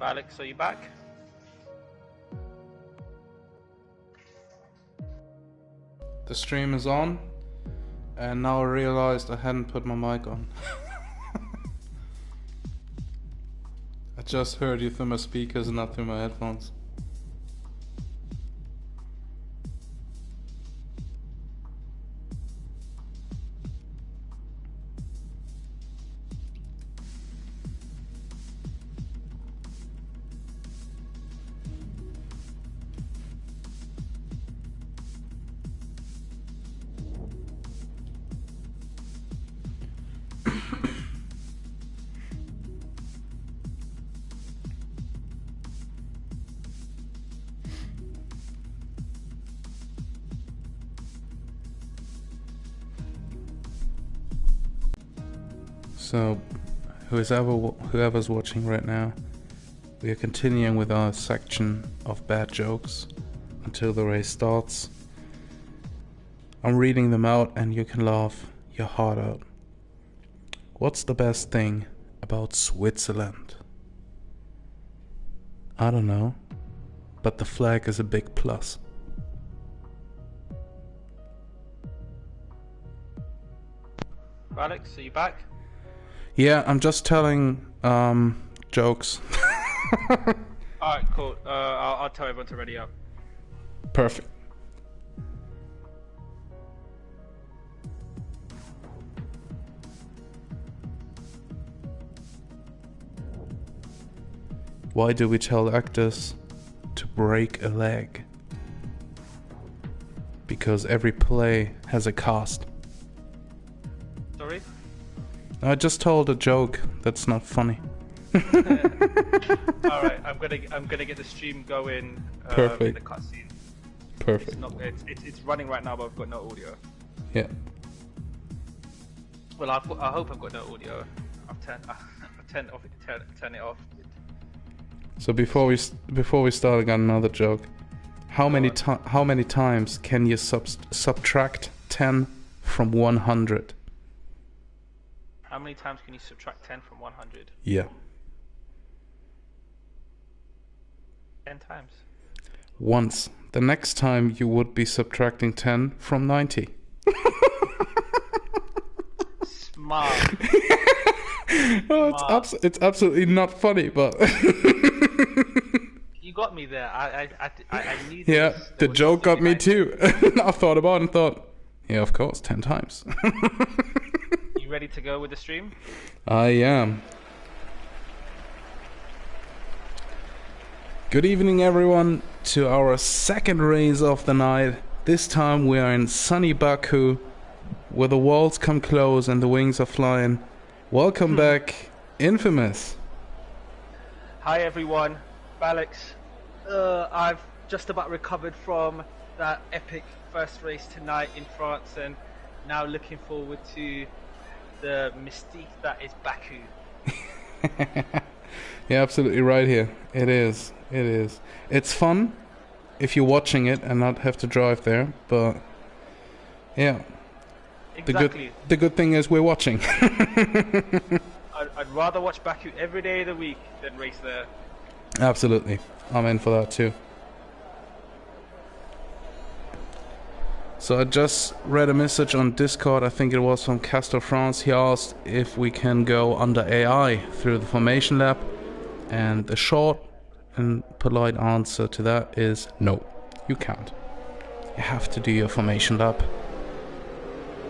Alex, are you back? The stream is on, and now I realized I hadn't put my mic on. I just heard you through my speakers and not through my headphones. So, whoever's watching right now, we are continuing with our section of bad jokes until the race starts. I'm reading them out and you can laugh your heart out. What's the best thing about Switzerland? I don't know, but the flag is a big plus. Alex, are you back? Yeah, I'm just telling jokes. Alright, cool. I'll tell everyone to ready up. Perfect. Why do we tell actors to break a leg? Because every play has a cast. Sorry? I just told a joke that's not funny. Alright, I'm gonna get the stream going in Perfect. the cutscene. Perfect. It's running right now, but I've got no audio. Yeah. Well, I hope I've got no audio. I've turned it off. So before we start, I got another joke. How many times can you subtract 10 from 100? How many times can you subtract 10 from 100? Yeah. 10 times. Once. The next time you would be subtracting 10 from 90. Smart. Oh, it's absolutely not funny, but you got me there. I knew. Yeah, the joke got me too. I thought about it and thought, yeah, of course, 10 times. You ready to go with the stream? I am. Good evening, everyone, to our second race of the night. This time we are in sunny Baku, where the walls come close and the wings are flying. Welcome back, Infamous. Hi everyone, Alex. I've just about recovered from that epic first race tonight in France, and now looking forward to the mystique that is Baku. You're absolutely right here. It is. It's fun if you're watching it and not have to drive there, but yeah. Exactly. The good thing is we're watching. I'd rather watch Baku every day of the week than race there. Absolutely. I'm in for that too. So I just read a message on Discord, I think it was from Castor France. He asked if we can go under AI through the formation lab, and the short and polite answer to that is no, you can't. You have to do your formation lab,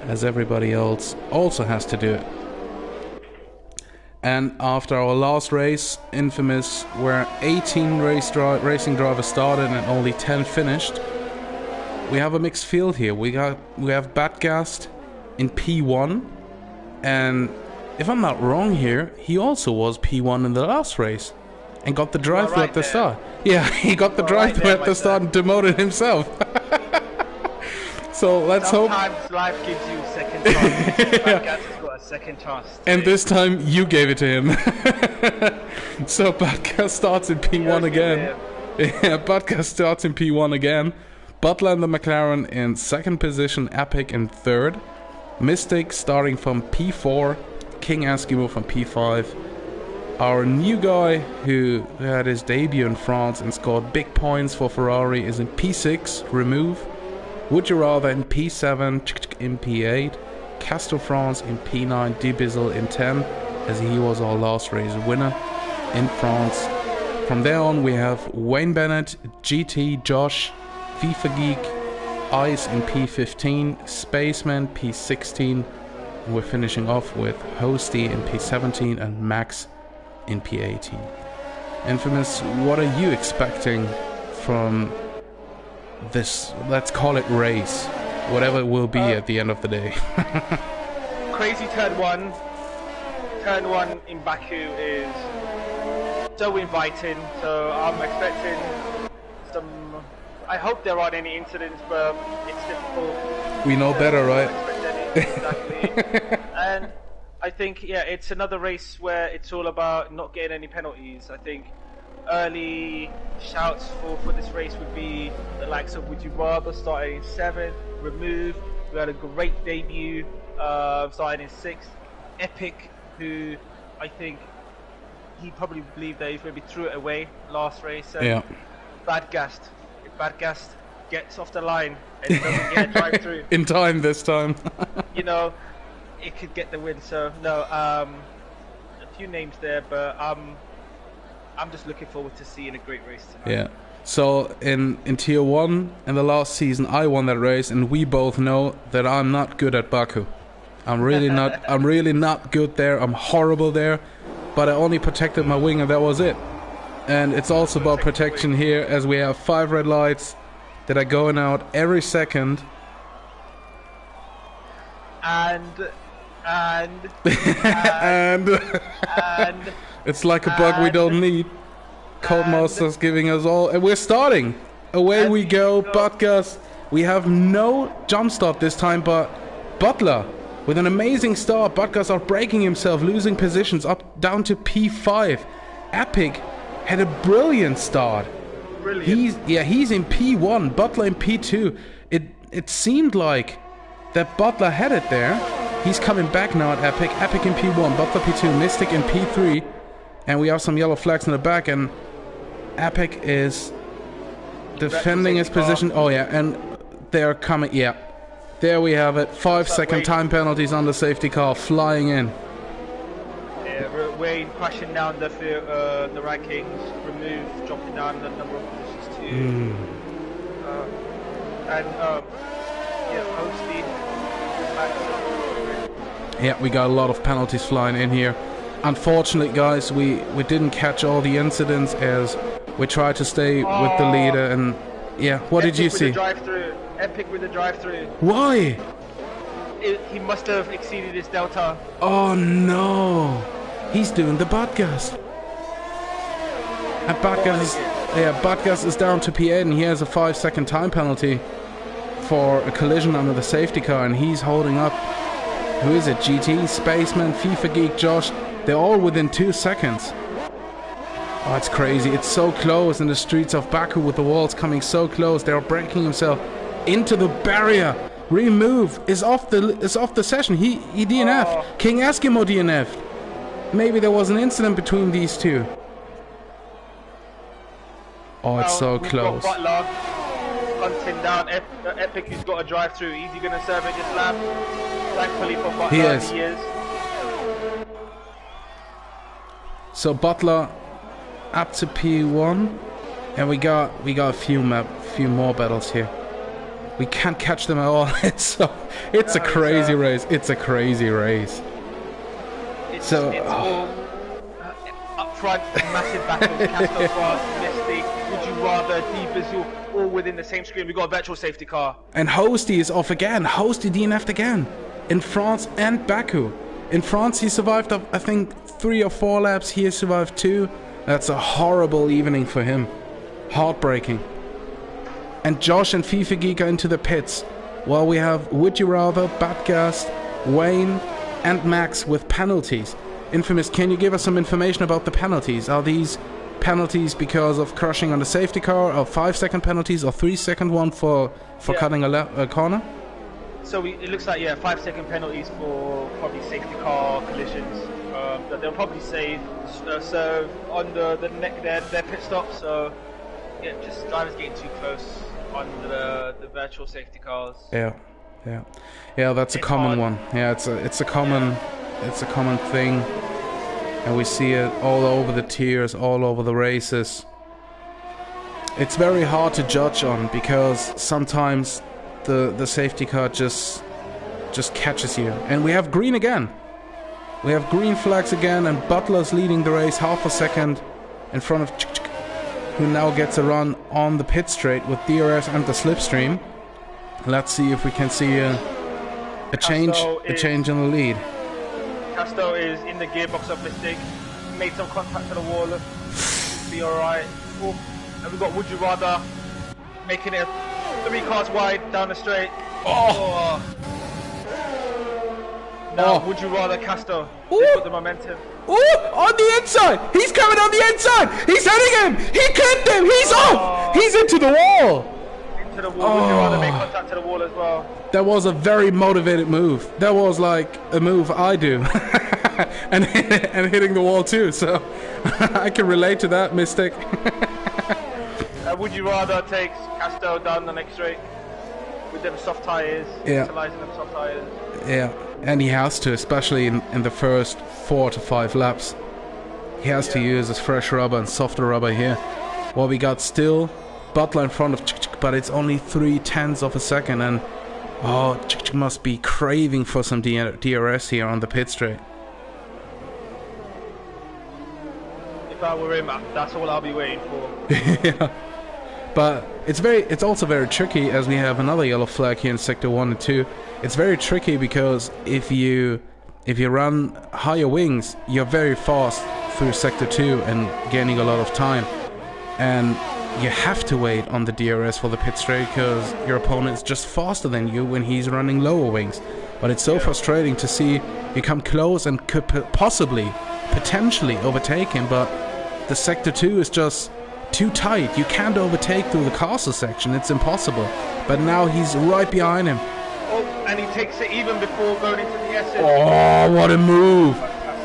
as everybody else also has to do it. And after our last race, Infamous, where 18 racing drivers started and only 10 finished, we have a mixed field here. We have Batgast in P1, and if I'm not wrong here, he also was P1 in the last race and got the drive-through at the start. Yeah, he got the drive-through at the start and demoted himself. So let's hope. Sometimes life gives you a second chance. Batgast has got a second chance. And this time you gave it to him. So Batgast starts in P1 again. Yeah, Batgast starts in P1 again. Butler and the McLaren in second position, Epic in third. Mystic starting from P4, King Eskimo from P5. Our new guy who had his debut in France and scored big points for Ferrari is in P6, remove. Would you rather in P7, in P8, Castro France in P9, Dibizel in 10, as he was our last race winner in France. From there on we have Wayne Bennett, GT, Josh, FIFA Geek, Ice in P15, Spaceman P16, and we're finishing off with Hosty in P17 and Max in P18. Infamous, what are you expecting from this, let's call it race, whatever it will be at the end of the day? Crazy turn one. Turn one in Baku is so inviting, so I'm expecting some. I hope there aren't any incidents, but it's difficult. We know better, right? Exactly. And I think, yeah, it's another race where it's all about not getting any penalties. I think early shouts for this race would be the likes of Would You Rather starting in 7th, Remove, we had a great debut starting in 6th, Epic, who I think he probably believed that he maybe threw it away last race. And yeah. Badgast. If Badgast gets off the line and doesn't get a drive through in time this time, you know, it could get the win. So no, a few names there, but I'm just looking forward to seeing a great race tonight. Yeah. So in Tier 1 in the last season I won that race, and we both know that I'm not good at Baku. I'm really not good there. I'm horrible there. But I only protected my wing and that was it. And it's also about protection here, as we have 5 red lights that are going out every second. And it's like a bug we don't need. Codemaster's giving us all, and we're starting. Away we go, Butkus. We have no jump stop this time, but Butler with an amazing start. Butkus outbreaking himself, losing positions up down to P5. Epic had a brilliant start. Brilliant. He's in P1, Butler in P2. It seemed like that Butler had it there. He's coming back now at Epic. Epic in P1, Butler P2, Mystic in P3. And we have some yellow flags in the back, and Epic is defending his position. Oh yeah, and they're coming. Yeah, there we have it. 5-second time penalties on the safety car, flying in. Yeah, Wayne crashing down the rankings. Remove, dropping down the number of positions too. Hosting. Yeah, we got a lot of penalties flying in here. Unfortunately, guys, we didn't catch all the incidents as we tried to stay with the leader. And yeah, what did you see? Epic with the drive-through. Why? He must have exceeded his delta. Oh no, he's doing the Butkus. And Butkus is down to P8, and he has a 5-second time penalty for a collision under the safety car, and he's holding up. Who is it? GT, Spaceman, FIFA Geek, Josh. They're all within 2 seconds. Oh, it's crazy. It's so close in the streets of Baku, with the walls coming so close. They're breaking himself into the barrier. Remove is off the session. He DNF. Oh. King Eskimo DNF. Maybe there was an incident between these two. Oh, it's so close. Butler hunting down Epic, who's got a drive through. Is he gonna serve it this lap? Thankfully for Butler, he is. So Butler up to P1, and we got a few more battles here. We can't catch them at all. It's a crazy race. It's a crazy race. It's all up front, massive battles. Castro France, Mystic, Would You Rather, Dibizel, all within the same screen. We got a virtual safety car. And Hosty is off again. Hosty DNF'd again in France and Baku. In France, he survived, I think, 3 or 4 laps. He survived 2. That's a horrible evening for him. Heartbreaking. And Josh and FIFA Geek are into the pits. While we have Would You Rather, Batgast, Wayne, and Max with penalties. Infamous, can you give us some information about the penalties? Are these penalties because of crashing on the safety car, or 5-second penalties, or 3-second one for cutting a corner? So it looks like 5-second penalties for probably safety car collisions. that they'll probably serve on the neck their pit stop. So yeah, just drivers getting too close on the virtual safety cars. Yeah, yeah, yeah. That's a common one. Yeah, it's a common thing, and we see it all over the tiers, all over the races. It's very hard to judge on because sometimes the safety car just catches you. And we have green again. We have green flags again, and Butler's leading the race half a second in front of who now gets a run on the pit straight with DRS and the slipstream. Let's see if we can see a change in the lead. Casto is in the gearbox of Mystic. Made some contact to the wall. Be alright. And we've got Would You Rather making it 3 cars wide down the straight. Oh! Now, Would You Rather Casto? They've got the momentum. Ooh! On the inside! He's coming on the inside! He's hitting him! He clipped him! He's off! He's into the wall! Into the wall. Would You Rather make contact to the wall as well? That was a very motivated move. That was like a move I do. and hitting the wall too, so I can relate to that, Mystic. Would You Rather takes Casto down the next straight with them soft tyres, utilising them soft tyres. Yeah, and he has to, especially in the first 4 to 5 laps. He has to use his fresh rubber and softer rubber here. Well, we got still Butler in front of but it's only 0.3 of a second, and must be craving for some DRS here on the pit straight. If I were him, that's all I'll be waiting for. Yeah. But it's also very tricky, as we have another yellow flag here in sector 1 and 2. It's very tricky because if you run higher wings, you're very fast through sector 2 and gaining a lot of time. And you have to wait on the DRS for the pit straight because your opponent is just faster than you when he's running lower wings. But it's so frustrating to see you come close and could potentially overtake him, but the sector 2 is just too tight. You can't overtake through the castle section. It's impossible. But now he's right behind him. Oh, and he takes it even before going into the SS. Oh, what a move.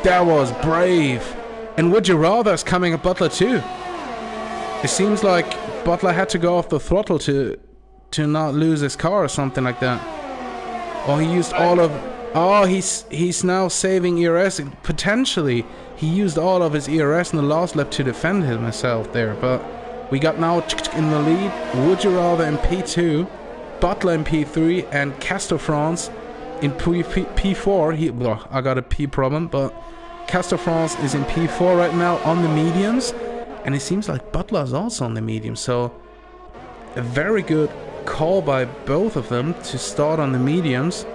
That was brave. And Would You Rather is coming at Butler too. It seems like Butler had to go off the throttle to not lose his car or something like that. Oh, he used all of... Oh, he's now saving ERS. Potentially, he used all of his ERS in the last lap to defend himself there. But we got now in the lead. Would You Rather in P2, Butler in P3, and Castor France in P4. I got a P problem, but Castor France is in P4 right now on the mediums. And it seems like Butler is also on the medium. So a very good call by both of them to start on the mediums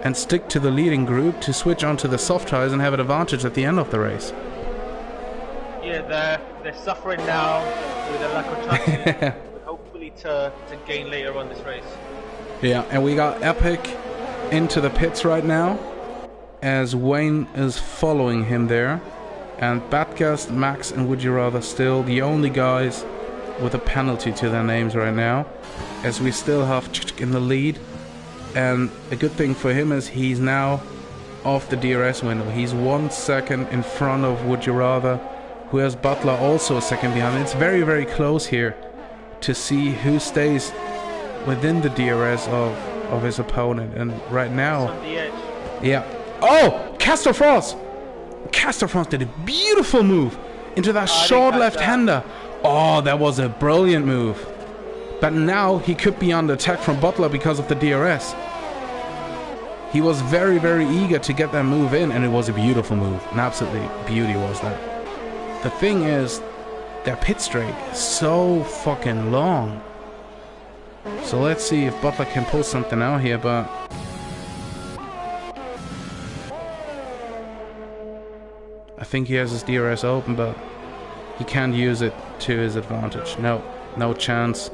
and stick to the leading group to switch onto the soft tires and have an advantage at the end of the race. Yeah, they're suffering now with a lack of traction, hopefully to gain later on this race. Yeah, and we got Epic into the pits right now as Wayne is following him there. And Batgast, Max and Would You Rather still the only guys with a penalty to their names right now, as we still have in the lead. And a good thing for him is he's now off the DRS window. He's 1 second in front of Would You Rather, who has Butler also a second behind. It's very, very close here to see who stays within the DRS of his opponent. And right now... on the edge. Yeah. Oh! Castor France! Castor France did a beautiful move into that short left-hander. Oh, that was a brilliant move. But now he could be under attack from Butler because of the DRS. He was very, very eager to get that move in, and it was a beautiful move. An absolutely beauty was that. The thing is, their pit straight is so fucking long. So let's see if Butler can pull something out here, but... I think he has his DRS open, but he can't use it to his advantage. No chance.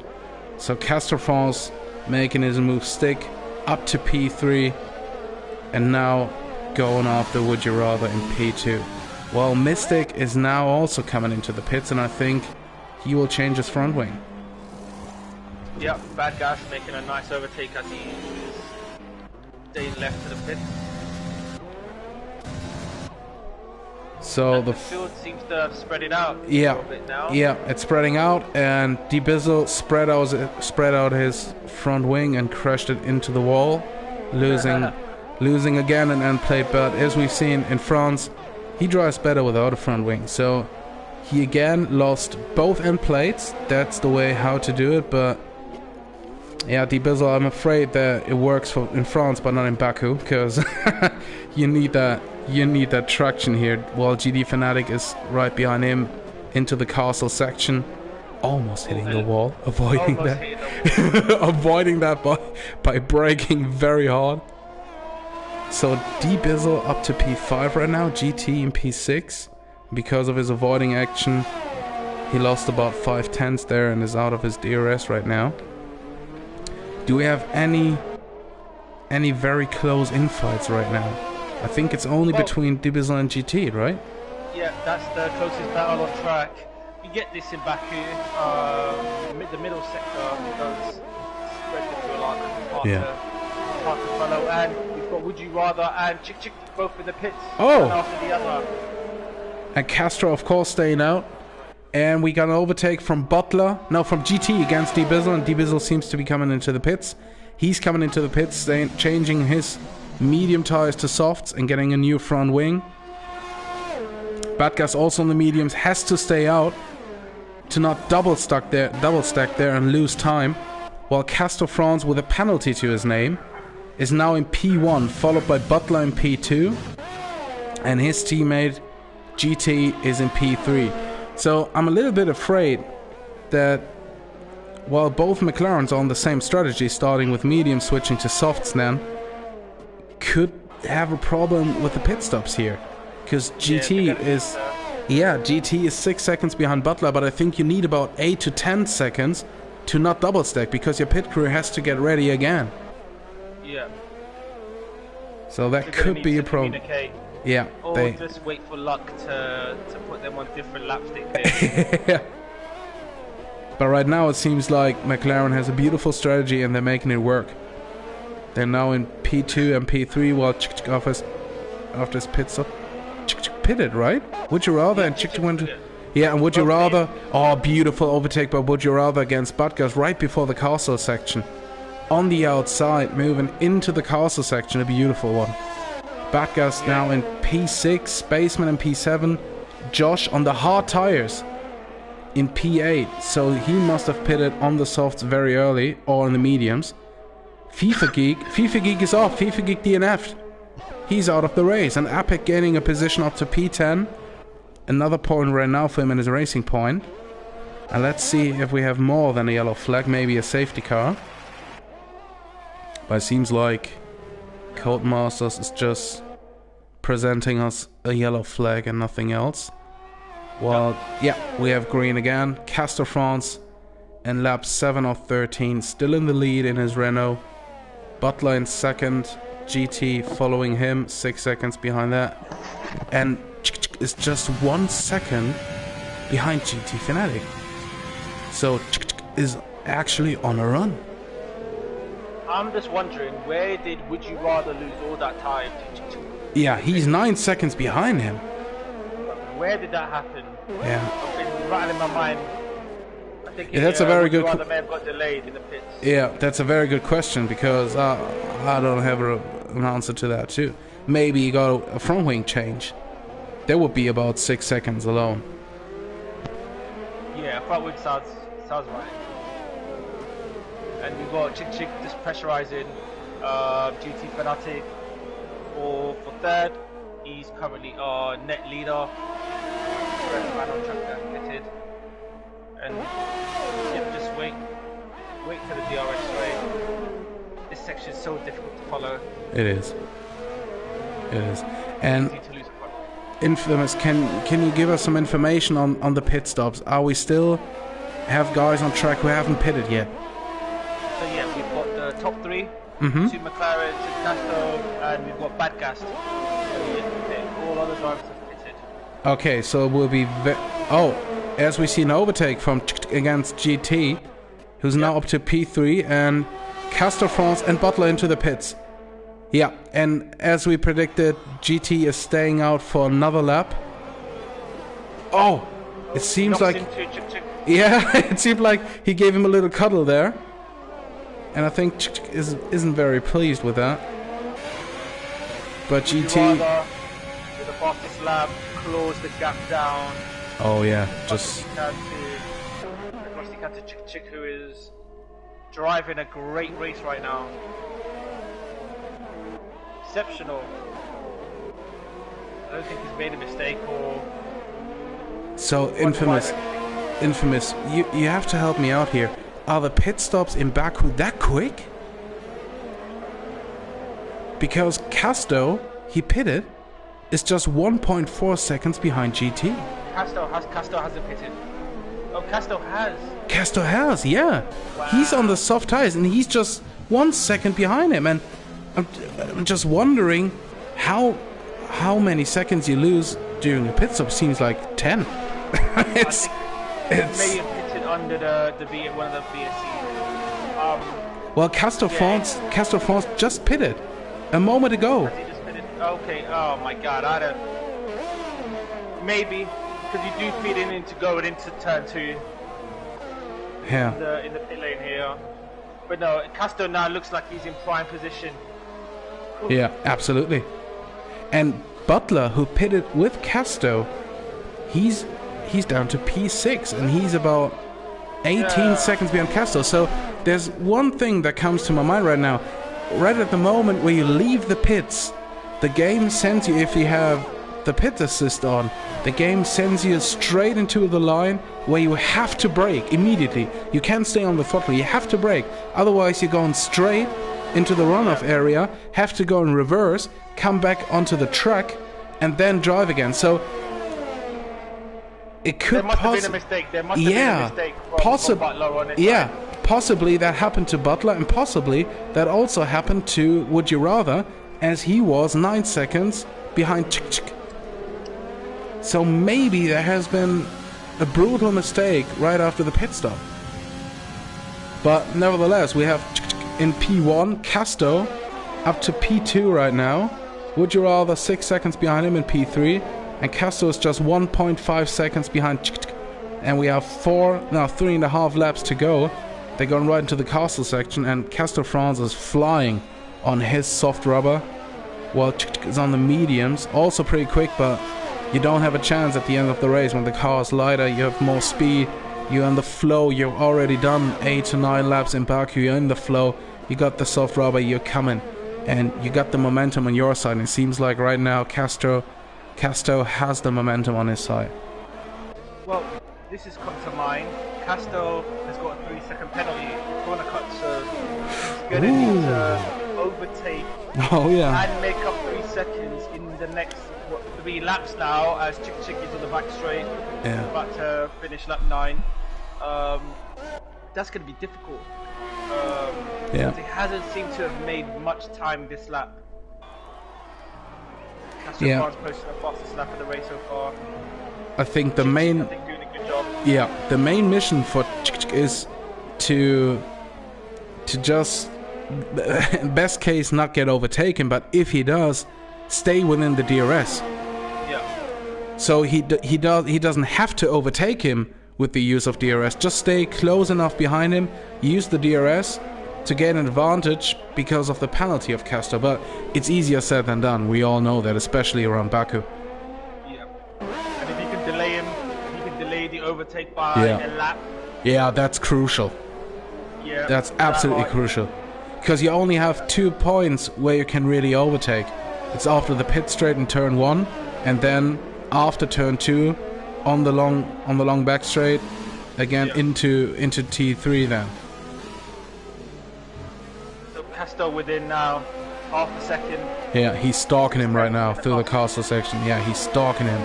So Castor France making his move stick up to P3 and now going after Would You Rather in P2. Well, Mystic is now also coming into the pits, and I think he will change his front wing. Yep, Bad Gas making a nice overtake as he is. staying left to the pit. So And the field seems to have spread it out a little bit now. Yeah, it's spreading out, and Dibizzle spread out his front wing and crashed it into the wall, losing again an end plate. But as we've seen in France, he drives better without a front wing. So he again lost both end plates. That's the way how to do it. But yeah, Dibizzle, I'm afraid that it works in France, but not in Baku, because you need that traction here. While GD Fanatic is right behind him into the castle section, almost hitting the wall, avoiding that by braking very hard. So Dibizzle up to P5 right now, GT in P6. Because of his avoiding action, he lost about 5/10 there and is out of his DRS right now. Do we have any very close infights right now? I think it's only between Dibizzle and GT, right? Yeah, that's the closest battle on track. We get this in Baku. The middle sector does spread the fuel arc. It's hard to follow. And we've got Would You Rather and Chick Chick both in the pits. One after the other. And Castro, of course, staying out. And we got an overtake from from GT against Dibizzle, and Dibizzle seems to be coming into the pits. He's coming into the pits, changing his medium tires to softs and getting a new front wing. Badgas also on the mediums has to stay out to not double stack there and lose time. While Castor France, with a penalty to his name, is now in P1, followed by Butler in P2, and his teammate GT is in P3. So I'm a little bit afraid that while both McLarens are on the same strategy, starting with medium, switching to softs then, could have a problem with the pit stops here. Because GT is 6 seconds behind Butler, but I think you need about 8 to 10 seconds to not double stack, because your pit crew has to get ready again. Yeah. So that could be a problem. Yeah. Or just wait for luck to put them on different lap stick days. But right now it seems like McLaren has a beautiful strategy and they're making it work. They're now in P2 and P3 while after his pit stop. Pitted, right? Would you rather? And Chick went to... Yeah, and Would You Rather... Oh, beautiful overtake by Would You Rather against Butgas right before the castle section. On the outside, moving into the castle section, a beautiful one. Butgas now in P6, Spaceman in P7, Josh on the hard tires in P8, so he must have pitted on the softs very early, or in the mediums. FIFA Geek is off, FIFA Geek DNF'd. He's out of the race, and Epic gaining a position up to P10. Another point right now for him in his racing point. And let's see if we have more than a yellow flag, maybe a safety car. But it seems like Codemasters is just presenting us a yellow flag and nothing else. Well, yeah, we have green again. Castor France in lap 7 of 13, still in the lead in his Renault. Butler in second, GT following him, 6 seconds behind that. And is just 1 second behind GT Fanatic. So is actually on a run. I'm just wondering, where did Would You Rather lose all that time? Yeah, he's 9 seconds behind him. Where did that happen? Yeah. I've been rattling my mind. I think that's a very good. Rather may have got delayed in the pits. Yeah, that's a very good question, because I don't have an answer to that too. Maybe he got a front wing change. That would be about 6 seconds alone. Yeah, front wing sounds right. And we've got Chick just pressurizing GT Fanatic for third. He's currently our net leader. Man on track there, pitted. And just wait for the DRS straight. This section is so difficult to follow. It is. And Infamous, can you give us some information on the pit stops? Are we still have guys on track who haven't pitted yet? So yeah, we've got the top three, two McLarens, Castro, and we've got Badgast. All other drivers have pitted. Okay, so we'll be as we see an overtake from against GT, who's now up to P3, and Castor France and Butler into the pits. Yeah, and as we predicted, GT is staying out for another lap. Oh, it seems Knocks like... into Chick Chick. Yeah, it seemed like he gave him a little cuddle there. And I think isn't very pleased with that. But GT... With the fastest lap, close the gap down. Oh yeah, just... Across the can to Chick Chick, who is driving a great race right now. Exceptional. I don't think he's made a mistake or... So, Infamous, you have to help me out here. Are the pit stops in Baku that quick? Because Casto, he pitted, is just 1.4 seconds behind GT. Casto hasn't pitted. Oh, Casto has. Casto has, yeah. Wow. He's on the soft tires and he's just 1 second behind him. And I'm just wondering how many seconds you lose during a pit stop. Seems like 10. it's maybe pitted under one of the VSCs. Well, Castor France just pitted a moment ago. Has he just pitted? Okay. Oh my God. I don't. Maybe because you do feed into going into turn 2. Yeah. In the pit lane here. But no, Castor now looks like he's in prime position. Ooh. Yeah, absolutely. And Butler, who pitted with Casto, he's down to P6 and he's about 18 seconds behind Casto. So there's one thing that comes to my mind right now. Right at the moment where you leave the pits, the game sends you, if you have the pit assist on, the game sends you straight into the line where you have to brake immediately. You can't stay on the throttle, you have to brake. Otherwise you're going straight into the runoff area, have to go in reverse, come back onto the track, and then drive again. So it could there must have been a mistake. There must have been a mistake from Butler on his side. Possibly that happened to Butler, and possibly that also happened to Would You Rather, as he was 9 seconds behind Chick Chick. So maybe there has been a brutal mistake right after the pit stop. But nevertheless, we have Chick Chick in P1, Casto up to P2 right now. Would You Rather 6 seconds behind him in P3, and Casto is just 1.5 seconds behind Chick Chick. And we have 3.5 laps to go. They're going right into the castle section, and Castor France is flying on his soft rubber, while Chick Chick is on the mediums. Also pretty quick, but you don't have a chance at the end of the race when the car is lighter, you have more speed, you're on the flow, you've already done 8 to 9 laps in Baku, you're in the flow, you got the soft rubber, you're coming, and you got the momentum on your side. And it seems like right now Casto has the momentum on his side. Well, this has come to mind. Casto has got a 3-second penalty corner cut, so he's going to need to overtake and make up 3 seconds in the next 3 laps now, as Chick Chick is on the back straight. Yeah. About to finish lap 9. That's going to be difficult. He hasn't seemed to have made much time this lap. Casto France posted the fastest lap of the race so far. I think the main... doing a good job. Yeah, the main mission for Chick Chick is to just, best case, not get overtaken, but if he does, stay within the DRS. Yeah. So he doesn't have to overtake him with the use of DRS. Just stay close enough behind him, use the DRS to get an advantage because of the penalty of Castor. But it's easier said than done. We all know that, especially around Baku. Yeah. And if you can delay him, you can delay the overtake by a lap. Yeah, that's crucial. Yeah. That's absolutely crucial. Because you only have 2 points where you can really overtake. It's after the pit straight in turn 1, and then after turn 2 on the long back straight again into T3 then. So Casto within now half a second. Yeah, he's stalking him right now through the castle section. Yeah, he's stalking him.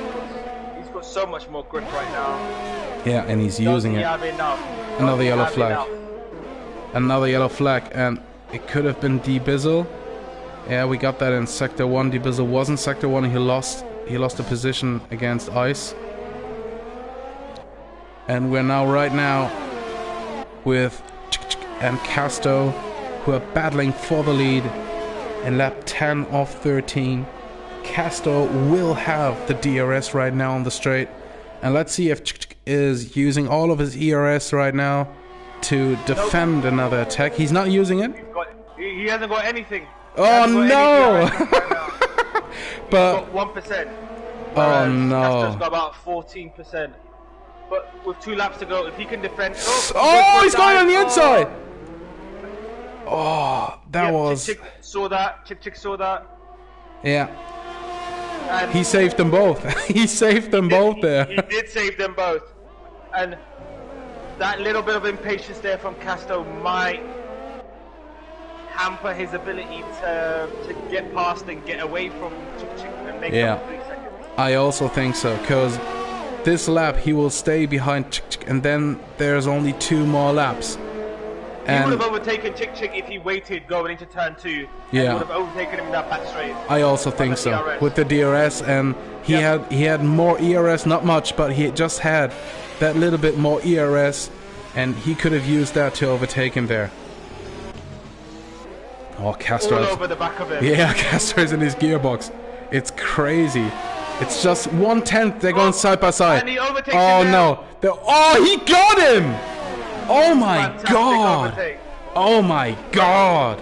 He's got so much more grip right now. Yeah, and he's using it. Another yellow flag. Another yellow flag, and it could have been D Bizzle. Yeah, we got that in Sector 1. D Bizzle was in Sector 1. He lost a position against Ice. And we're now right now with Chick Chick and Casto, who are battling for the lead in lap 10 of 13. Casto will have the DRS right now on the straight, And let's see if is using all of his ERS right now to defend another attack. He's not using it. He hasn't got anything. Oh no! But he's got 1%. Oh no! Castro's got about 14%. But with 2 laps to go, if he can defend. Oh, he's going on the inside. Oh, that was. Chick saw that. Chick saw that. Yeah. And he saved them both. He saved them both there. He did save them both. And that little bit of impatience there from Castro might hamper his ability to get past and get away from Chick and make up 3 seconds. I also think so, because this lap he will stay behind Chick and then there's only 2 more laps. He would have overtaken Chick if he waited going into turn 2. Yeah. He would have overtaken him in that back straight. I also think so. DRS. With the DRS, and he had more ERS, not much, but he just had that little bit more ERS, and he could have used that to overtake him there. Oh, Castro. All over the back of him. Yeah, Castro's in his gearbox. It's crazy. It's just 1/10. They're going side by side. And he overtakes oh him no! Oh, he got him! Oh my Fantastic god! overtake. Oh my god!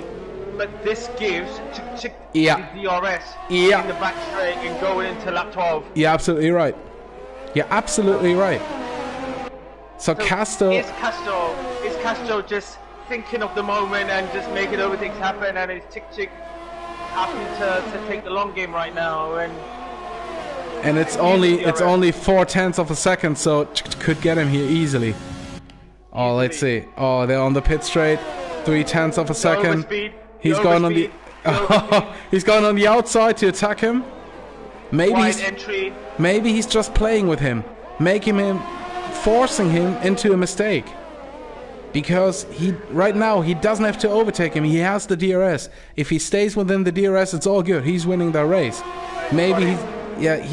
But this gives Chick Yeah. his DRS Yeah. in the back straight and going into lap 12. You're absolutely right. You're absolutely right. So Castro. Is Castro just thinking of the moment and just making overtakes happen, and is Chick happy to take the long game right now? And it's only 4/10 of a second, so could get him here easily. Oh, let's see. Oh, they're on the pit straight. 3/10 of a second. He's gone on the. He's gone on the outside to attack him. Maybe he's just playing with him, making him, forcing him into a mistake. Because right now he doesn't have to overtake him. He has the DRS. If he stays within the DRS, it's all good. He's winning the race. Maybe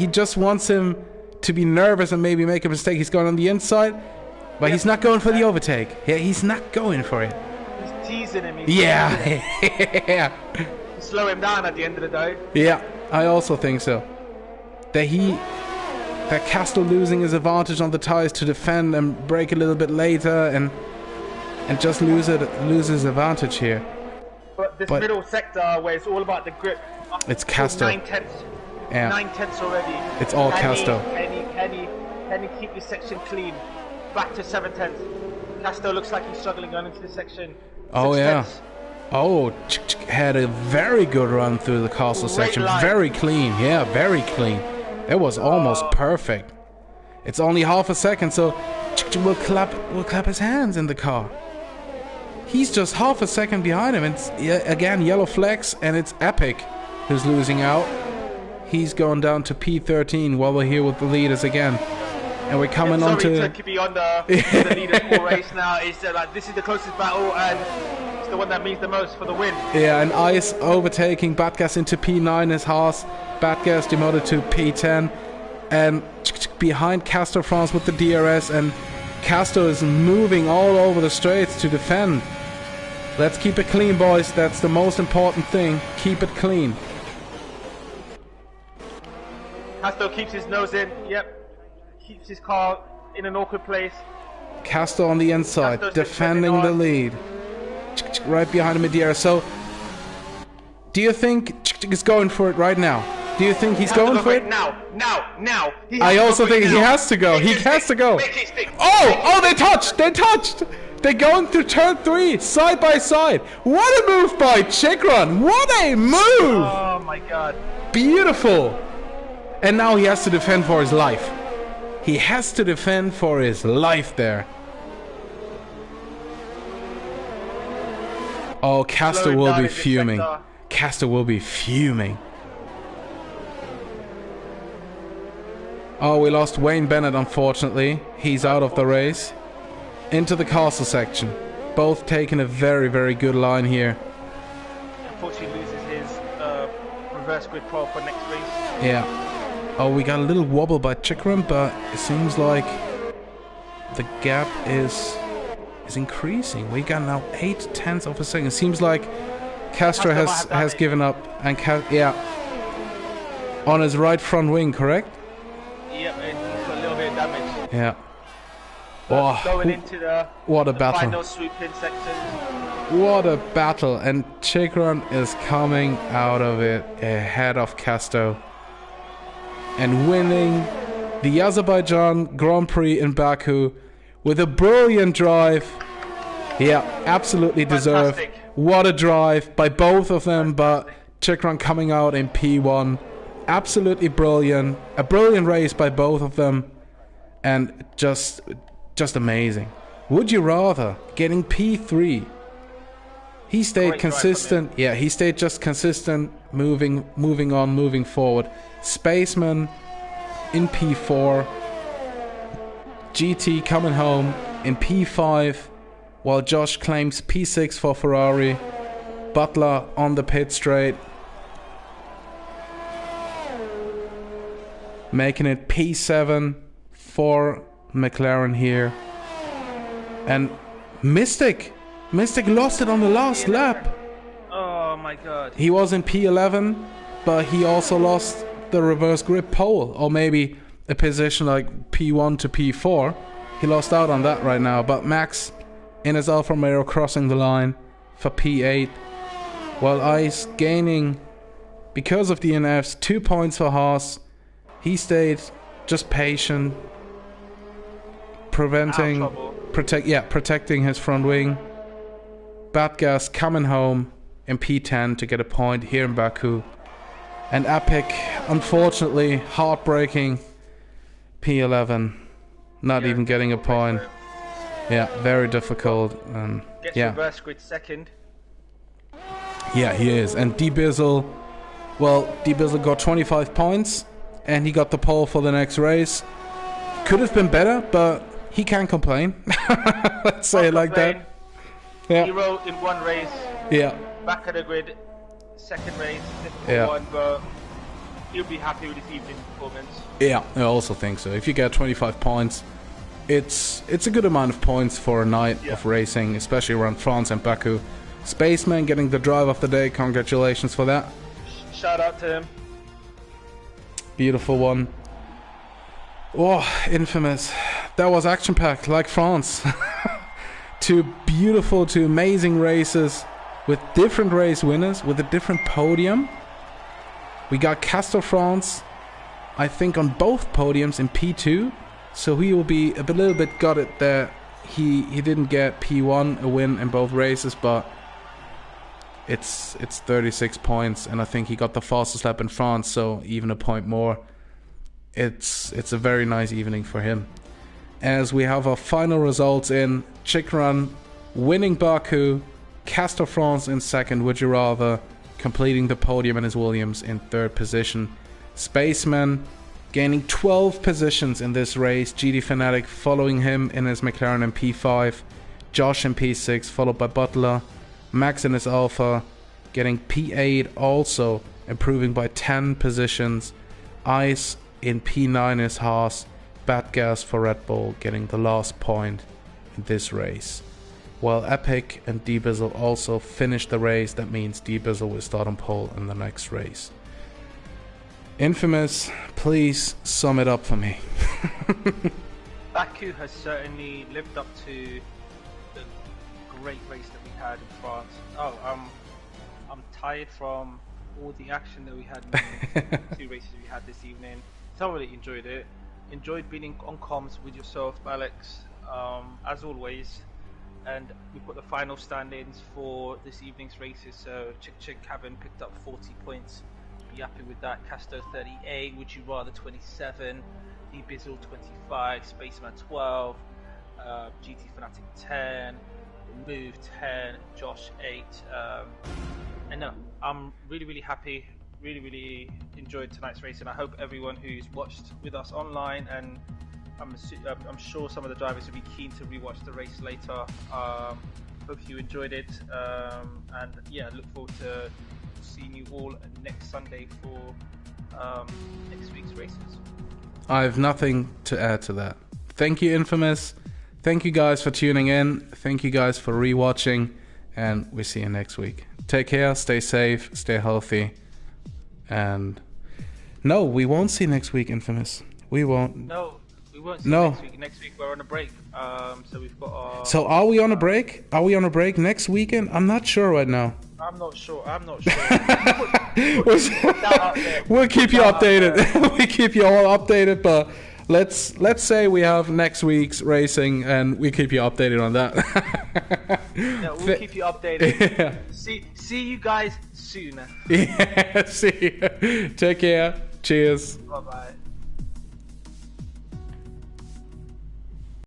he just wants him to be nervous and maybe make a mistake. He's going on the inside, but he's not going for the overtake. Yeah, he's not going for it. He's teasing him. Yeah. Slow him down at the end of the day. Yeah, I also think so. That Castro losing his advantage on the tires to defend and brake a little bit later and just lose his advantage here. But this middle sector where it's all about the grip. It's Castro. 9/10. Yeah. 9/10 already. It's all Castro. Can he keep this section clean? Back to 7/10. Castro looks like he's struggling going into this section. Oh yeah. 6/10. Oh, had a very good run through the castle section. Line. Very clean. Yeah, very clean. It was almost perfect. It's only half a second, so will clap his hands in the car. He's just half a second behind him. It's again yellow flags, and it's Epic who's losing out. He's going down to P13 while we're here with the leaders again, and we're coming on to. To be on the leaders for race now. Is like this is the closest battle, and it's the one that means the most for the win. Yeah, and Ice overtaking Batgas into P9 is Haas. Batgas demoted to P10, and behind Castro France with the DRS, and Castro is moving all over the straights to defend. Let's keep it clean, boys. That's the most important thing. Keep it clean. Castro keeps his nose in. Yep. Keeps his car in an awkward place. Castro on the inside, Castro's defending the lead. Right behind him in the air. So, do you think he's going for it right now? Do you think he's going for it? Now. I also think he has to go. He has to go. Oh, they touched. They're going through turn 3, side by side. What a move by Chikran. What a move. Oh my god. Beautiful. And now he has to defend for his life. He has to defend for his life there. Oh, Castro will be fuming. Castro will be fuming. Oh, we lost Wayne Bennett, unfortunately. He's out of the race. Into the castle section. Both taking a very, very good line here. Unfortunately loses his reverse grid pole for next race. Yeah. Oh, we got a little wobble by Chikram, but it seems like the gap is increasing. We got now 8/10 of a second. Seems like Castro has given up, and on his right front wing, correct? Yep, and he's got a little bit of damage. Yeah. Going into the battle. final swoop-in section. What a battle. And Chikran is coming out of it ahead of Casto and winning the Azerbaijan Grand Prix in Baku with a brilliant drive. Yeah, absolutely deserved. Fantastic. What a drive by both of them, but Chikran coming out in P1. Absolutely brilliant. A brilliant race by both of them. And just amazing. Would you rather getting P3? He stayed consistent. Yeah, he stayed just consistent, moving on, moving forward. Spaceman in P4. GT coming home in P5, while Josh claims P6 for Ferrari. Butler on the pit straight, making it P7 for McLaren here. And Mystic lost it on the last lap. Oh my god. He was in P11, but he also lost the reverse grip pole, or maybe a position like P1 to P4. He lost out on that right now, but Max in his Alfa Romeo crossing the line for P8, while Ice gaining, because of DNFs, 2 points for Haas. He stayed just patient, protecting his front wing. Batgas coming home in P10 to get a point here in Baku. And Epic, unfortunately, heartbreaking P11, not even getting a point. Yeah, very difficult. Gets reverse grid second. Yeah, he is. And D-Bizzle, well, D-Bizzle got 25 points, and he got the pole for the next race. Could have been better, but he can't complain. Let's say it like that. Yeah. He rode in one race. Yeah. Back at the grid, second race, difficult one, but he'll be happy with his evening performance. Yeah, I also think so. If you get 25 points, it's a good amount of points for a night of racing, especially around France and Baku. Spaceman getting the drive of the day. Congratulations for that. Shout out to him. Beautiful one. Oh, infamous. That was action-packed, like France. Two amazing races with different race winners, with a different podium. We got Castor France, I think, on both podiums in P2. So he will be a little bit gutted that he didn't get P1, a win in both races, but it's 36 points, and I think he got the fastest lap in France, so even a point more. It's a very nice evening for him. As we have our final results in, Chikran winning Baku, Castor France in second, would you rather, completing the podium in his Williams in third position. Spaceman gaining 12 positions in this race, GT Fanatic following him in his McLaren in P5, Josh in P6, followed by Butler, Max in his Alpha getting P8, also improving by 10 positions, Ice in P9 is Haas, Batgas for Red Bull getting the last point in this race. While Epic and D-Bizzle also finished the race, that means D-Bizzle will start on pole in the next race. Infamous, please sum it up for me. Baku has certainly lived up to the great race that we had in France. Oh, I'm tired from all the action that we had in the 2 races we had this evening. Thoroughly enjoyed it. Enjoyed being on comms with yourself, Alex, as always. And we've got the final stand-ins for this evening's races. So Chick Cabin picked up 40 points. Be happy with that. Casto 38. Would you rather 27? D-Bizzle 25. Spaceman 12. GT Fanatic 10. Move 10. Josh 8. And no, I'm really happy. Really enjoyed tonight's race, and I hope everyone who's watched with us online, and I'm sure some of the drivers will be keen to rewatch the race later. Hope you enjoyed it, and yeah, look forward to seeing you all next Sunday for next week's races. I have nothing to add to that. Thank you, Infamous. Thank you guys for tuning in. Thank you guys for rewatching, and we'll see you next week. Take care, stay safe, stay healthy, and no, we won't see next week, Infamous. We won't. No, we won't see No. next week. Next week we're on a break. So we've got our... So are we on a break? Are we on a break next weekend? I'm not sure right now. I'm not sure. We'll keep you updated. We keep you all updated, but let's say we have next week's racing and we keep you updated on that. Yeah, we'll keep you updated. Yeah. See you guys soon. Yeah, see you. Take care. Cheers. Bye bye.